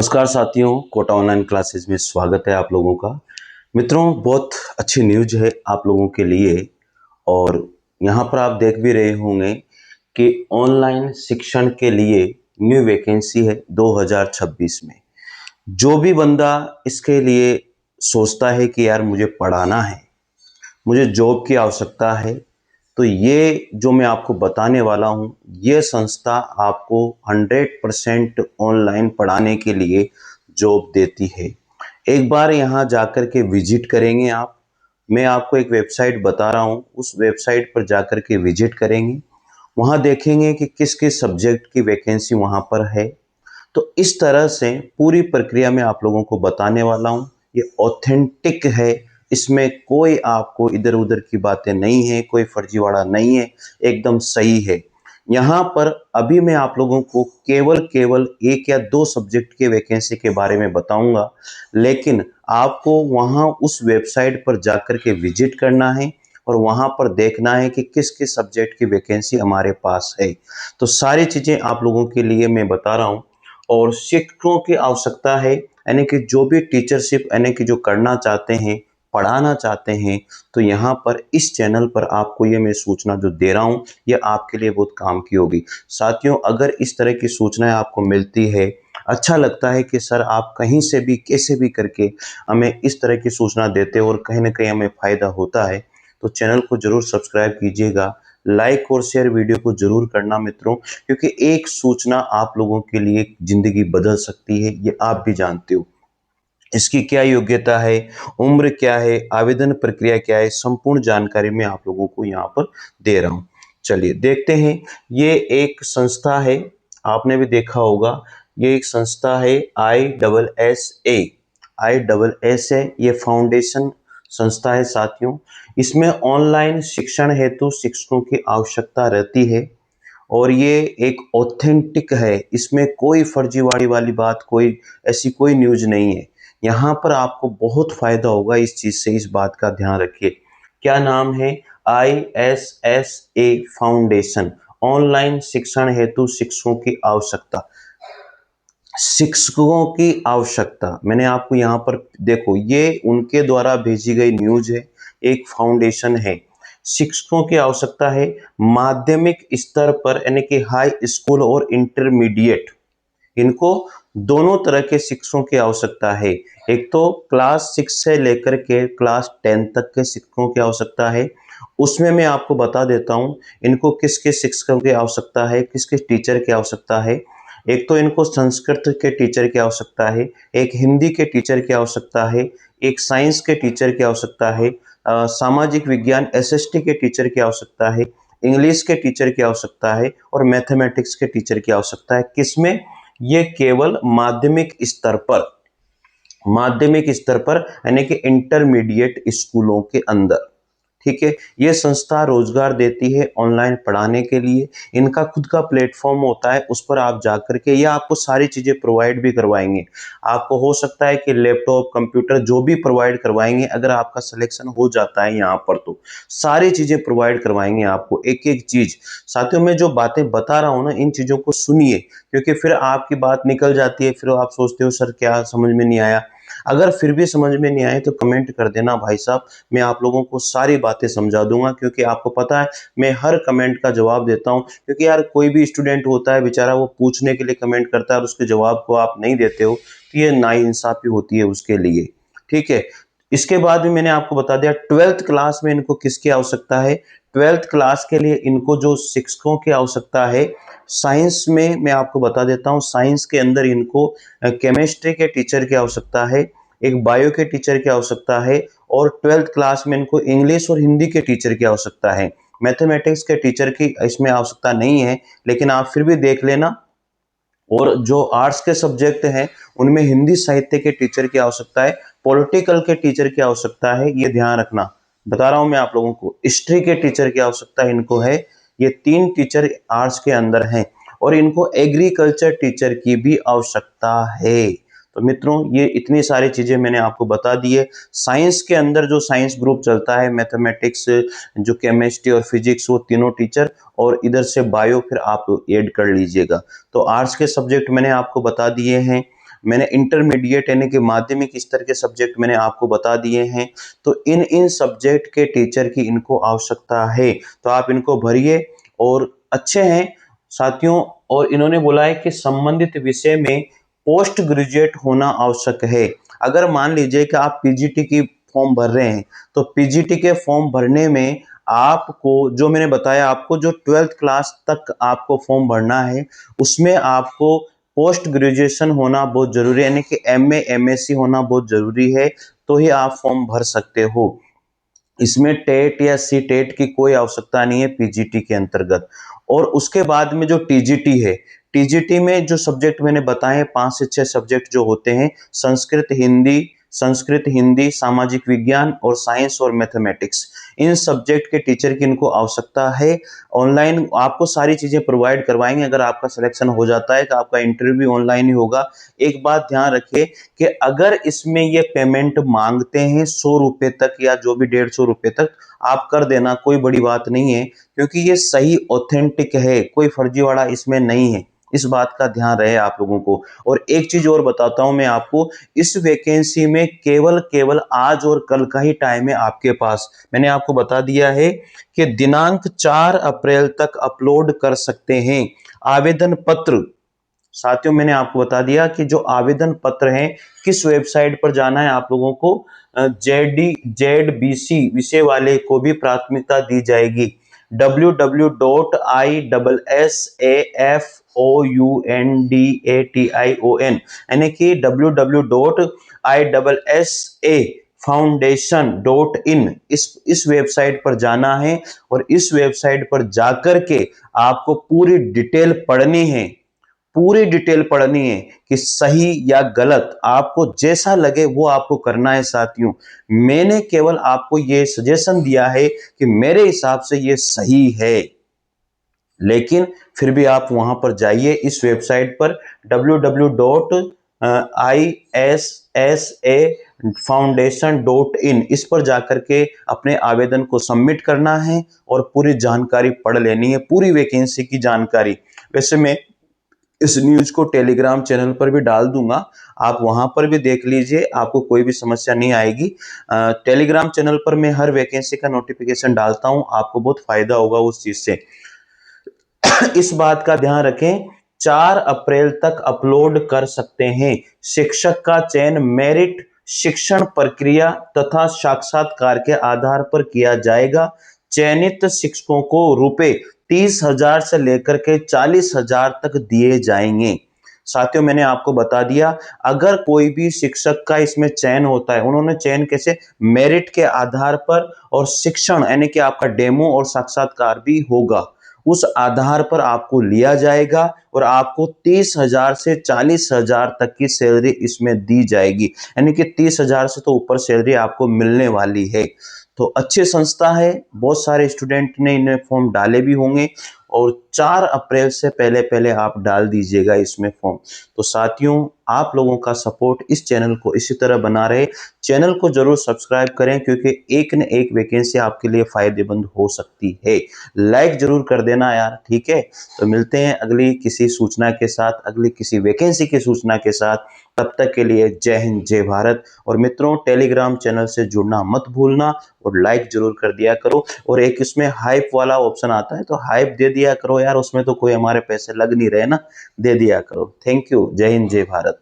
नमस्कार साथियों, Kota online classes में स्वागत है आप लोगों का। मित्रों, बहुत अच्छी न्यूज है आप लोगों के लिए। और यहाँ पर आप देख भी रहे होंगे कि ऑनलाइन शिक्षण के लिए न्यू वैकेंसी है 2026 में। जो भी बंदा इसके लिए सोचता है कि यार मुझे पढ़ाना है, मुझे जॉब की आवश्यकता है, तो ये जो मैं आपको बताने वाला हूँ, ये संस्था आपको 100% ऑनलाइन पढ़ाने के लिए जॉब देती है। एक बार यहाँ जाकर के विजिट करेंगे आप। मैं आपको एक वेबसाइट बता रहा हूँ, उस वेबसाइट पर जाकर के विजिट करेंगे। वहाँ देखेंगे कि किस किस सब्जेक्ट की वैकेंसी वहाँ पर है। तो इस तरह से पूरी प्रक्रिया में आप लोगों को बताने वाला हूँ। ये ऑथेंटिक है, इसमें कोई आपको इधर उधर की बातें नहीं है, कोई फर्जीवाड़ा नहीं है, एकदम सही है। यहाँ पर अभी मैं आप लोगों को केवल केवल एक या दो सब्जेक्ट के वैकेंसी के बारे में बताऊंगा, लेकिन आपको वहाँ उस वेबसाइट पर जाकर के विजिट करना है और वहाँ पर देखना है कि किस किस सब्जेक्ट की वैकेंसी हमारे पास है। तो सारी चीज़ें आप लोगों के लिए मैं बता रहा हूँ। और शिक्षकों की आवश्यकता है, यानी कि जो भी टीचरशिप यानी कि जो करना चाहते हैं, पढ़ाना चाहते हैं, तो यहाँ पर इस चैनल पर आपको ये मैं सूचना जो दे रहा हूँ, ये आपके लिए बहुत काम की होगी। साथियों, अगर इस तरह की सूचनाएं आपको मिलती है, अच्छा लगता है कि सर आप कहीं से भी कैसे भी करके हमें इस तरह की सूचना देते हो और कहीं ना कहीं हमें फ़ायदा होता है, तो चैनल को ज़रूर सब्सक्राइब कीजिएगा। लाइक और शेयर वीडियो को ज़रूर करना मित्रों, क्योंकि एक सूचना आप लोगों के लिए ज़िंदगी बदल सकती है, ये आप भी जानते हो। इसकी क्या योग्यता है, उम्र क्या है, आवेदन प्रक्रिया क्या है, संपूर्ण जानकारी मैं आप लोगों को यहाँ पर दे रहा हूँ। चलिए देखते हैं। ये एक संस्था है, आपने भी देखा होगा। ये एक संस्था है ISSA ये फाउंडेशन संस्था है साथियों। इसमें ऑनलाइन शिक्षण हेतु शिक्षकों की आवश्यकता रहती है और ये एक ऑथेंटिक है। इसमें कोई फर्जीवाड़ी वाली बात, कोई ऐसी कोई न्यूज़ नहीं है। यहाँ पर आपको बहुत फायदा होगा इस चीज़ से, इस बात का ध्यान रखिए। क्या नाम है? ISSA फाउंडेशन, ऑनलाइन शिक्षण हेतु शिक्षकों की आवश्यकता। शिक्षकों की आवश्यकता, मैंने आपको यहाँ पर देखो, ये उनके द्वारा भेजी गई न्यूज़ है। एक फाउंडेशन है, शिक्षकों की आवश्यकता है माध्यमिक स्तर पर, यानी कि हाई स्कूल और इंटरमीडिएट, इनको दोनों तरह के शिक्षकों की आवश्यकता है। एक तो क्लास 6 से लेकर के क्लास 10 तक के शिक्षकों की आवश्यकता है। उसमें मैं आपको बता देता हूँ इनको किस किस शिक्षकों की आवश्यकता है, किस किस टीचर की आवश्यकता है। एक तो इनको संस्कृत के टीचर की आवश्यकता है, एक हिंदी के टीचर की आवश्यकता है, एक साइंस के टीचर की आवश्यकता है, सामाजिक विज्ञान SST के टीचर की आवश्यकता है, इंग्लिश के टीचर की आवश्यकता है और मैथमेटिक्स के टीचर की आवश्यकता है। किसमें? ये केवल माध्यमिक स्तर पर यानी कि इंटरमीडिएट स्कूलों के अंदर। ठीक है, ये संस्था रोजगार देती है ऑनलाइन पढ़ाने के लिए। इनका खुद का प्लेटफॉर्म होता है, उस पर आप जाकर के ये आपको सारी चीज़ें प्रोवाइड भी करवाएंगे। आपको हो सकता है कि लैपटॉप, कंप्यूटर जो भी प्रोवाइड करवाएंगे, अगर आपका सिलेक्शन हो जाता है यहाँ पर तो सारी चीज़ें प्रोवाइड करवाएंगे आपको, एक एक चीज़। साथियों, मैं जो बातें बता रहा हूँ ना, इन चीज़ों को सुनिए, क्योंकि फिर आपकी बात निकल जाती है, फिर आप सोचते हो सर क्या समझ में नहीं आया। अगर फिर भी समझ में नहीं आए तो कमेंट कर देना भाई साहब, मैं आप लोगों को सारी बातें समझा दूंगा, क्योंकि आपको पता है मैं हर कमेंट का जवाब देता हूं। क्योंकि यार कोई भी स्टूडेंट होता है बेचारा, वो पूछने के लिए कमेंट करता है और उसके जवाब को आप नहीं देते हो, तो ये नाइंसाफी होती है उसके लिए। ठीक है, इसके बाद भी मैंने आपको बता दिया 12th क्लास में इनको किसकी आवश्यकता है। 12th क्लास के लिए इनको जो शिक्षकों की आवश्यकता है, साइंस में मैं आपको बता देता हूँ, साइंस के अंदर इनको केमिस्ट्री के टीचर की आवश्यकता है, एक बायो के टीचर की आवश्यकता है और 12th क्लास में इनको इंग्लिश और हिंदी के टीचर की आवश्यकता है। मैथमेटिक्स के टीचर की इसमें आवश्यकता नहीं है, लेकिन आप फिर भी देख लेना। और जो आर्ट्स के सब्जेक्ट हैं उनमें हिंदी साहित्य के टीचर की आवश्यकता है, पॉलिटिकल के टीचर की आवश्यकता है, ये ध्यान रखना। बता रहा हूं मैं आप लोगों को, हिस्ट्री के टीचर की आवश्यकता इनको है। ये 3 टीचर आर्ट्स के अंदर हैं और इनको एग्रीकल्चर टीचर की भी आवश्यकता है। तो मित्रों, ये इतनी सारी चीजें मैंने आपको बता दी है। साइंस के अंदर जो साइंस ग्रुप चलता है, मैथमेटिक्स, जो केमिस्ट्री और फिजिक्स, वो तीनों टीचर, और इधर से बायो फिर आप ऐड कर लीजिएगा। तो आर्ट्स के सब्जेक्ट मैंने आपको बता दिए हैं। मैंने इंटरमीडिएट यानी कि माध्यमिक स्तर के सब्जेक्ट मैंने आपको बता दिए हैं। तो इन सब्जेक्ट के टीचर की इनको आवश्यकता है, तो आप इनको भरिए और अच्छे हैं साथियों। और इन्होंने बोला है कि संबंधित विषय में पोस्ट ग्रेजुएट होना आवश्यक है। अगर मान लीजिए कि आप पीजीटी की फॉर्म भर रहे हैं, तो पीजीटी के फॉर्म भरने में आपको जो मैंने बताया, आपको जो 12th क्लास तक आपको फॉर्म भरना है, उसमें आपको पोस्ट ग्रेजुएशन होना बहुत जरूरी है, यानी कि एमए एमएससी होना बहुत जरूरी है, तो ही आप फॉर्म भर सकते हो। इसमें टेट या सी टेट की कोई आवश्यकता नहीं है पीजीटी के अंतर्गत। और उसके बाद में जो टीजीटी है, टीजीटी में जो सब्जेक्ट मैंने बताए 5 से 6 सब्जेक्ट जो होते हैं, संस्कृत हिंदी सामाजिक विज्ञान और साइंस और मैथमेटिक्स, इन सब्जेक्ट के टीचर की इनको आवश्यकता है। ऑनलाइन आपको सारी चीजें प्रोवाइड करवाएंगे। अगर आपका सिलेक्शन हो जाता है तो आपका इंटरव्यू ऑनलाइन ही होगा। एक बात ध्यान रखिए कि अगर इसमें ये पेमेंट मांगते हैं 100 रुपए तक या जो भी 150 रुपए तक, आप कर देना, कोई बड़ी बात नहीं है, क्योंकि ये सही ऑथेंटिक है, कोई फर्जीवाड़ा इसमें नहीं है। इस बात का ध्यान रहे आप लोगों को। और एक चीज और बताता हूं मैं आपको, इस वैकेंसी में केवल केवल आज और कल का ही टाइम है आपके पास। मैंने आपको बता दिया है कि दिनांक 4 अप्रैल तक अपलोड कर सकते हैं आवेदन पत्र। साथियों मैंने आपको बता दिया कि जो आवेदन पत्र हैं, किस वेबसाइट पर जाना है आप लोगों को, जेडबीसी विषय वाले को भी प्राथमिकता दी जाएगी। www.isaffoundation यानी कि www.issafoundation.in इस वेबसाइट पर जाना है। और इस वेबसाइट पर जाकर के आपको पूरी डिटेल पढ़नी है कि सही या गलत, आपको जैसा लगे वो आपको करना है साथियों। मैंने केवल आपको ये सजेशन दिया है कि मेरे हिसाब से ये सही है, लेकिन फिर भी आप वहां पर जाइए इस वेबसाइट पर www.issafoundation.in इस पर जाकर के अपने आवेदन को सबमिट करना है और पूरी जानकारी पढ़ लेनी है, पूरी वैकेंसी की जानकारी। वैसे मैं इस न्यूज को टेलीग्राम चैनल पर भी डाल दूंगा, आप वहां पर भी देख लीजिए, आपको कोई भी समस्या नहीं आएगी। टेलीग्राम चैनल पर मैं हर वैकेंसी का नोटिफिकेशन डालता हूं, आपको बहुत फायदा होगा उस चीज से। इस बात का ध्यान रखें, 4 अप्रैल तक अपलोड कर सकते हैं। शिक्षक का चयन मेरिट, शिक्षण प्रक्रिया तथा साक्षात्कार के आधार पर किया जाएगा। चयनित शिक्षकों को रुपए 30,000 से लेकर के 40,000 तक दिए जाएंगे। साथियों मैंने आपको बता दिया, अगर कोई भी शिक्षक का इसमें चयन होता है, उन्होंने चयन कैसे, मेरिट के आधार पर, और शिक्षण यानी कि आपका डेमो और साक्षात्कार भी होगा, उस आधार पर आपको लिया जाएगा और आपको 30,000 से 40,000 तक की सैलरी इसमें दी जाएगी। यानी कि 30,000 से तो ऊपर सैलरी आपको मिलने वाली है। तो अच्छी संस्था है, बहुत सारे स्टूडेंट ने इन्हें फॉर्म डाले भी होंगे, और 4 अप्रैल से पहले पहले आप डाल दीजिएगा इसमें फॉर्म। तो साथियों आप लोगों का सपोर्ट इस चैनल को इसी तरह बना रहे, चैनल को जरूर सब्सक्राइब करें, क्योंकि एक न एक वैकेंसी आपके लिए फायदेमंद हो सकती है। लाइक जरूर कर देना यार, ठीक है। तो मिलते हैं अगली किसी सूचना के साथ, अगली किसी वैकेंसी की सूचना के साथ। तब तक के लिए जय हिंद जय भारत। और मित्रों टेलीग्राम चैनल से जुड़ना मत भूलना और लाइक जरूर कर दिया करो। और एक इसमें हाइप वाला ऑप्शन आता है, तो हाइप दे दिया करो यार, उसमें तो कोई हमारे पैसे लग नहीं रहे ना, दे दिया करो। थैंक यू, जय हिंद जय भारत।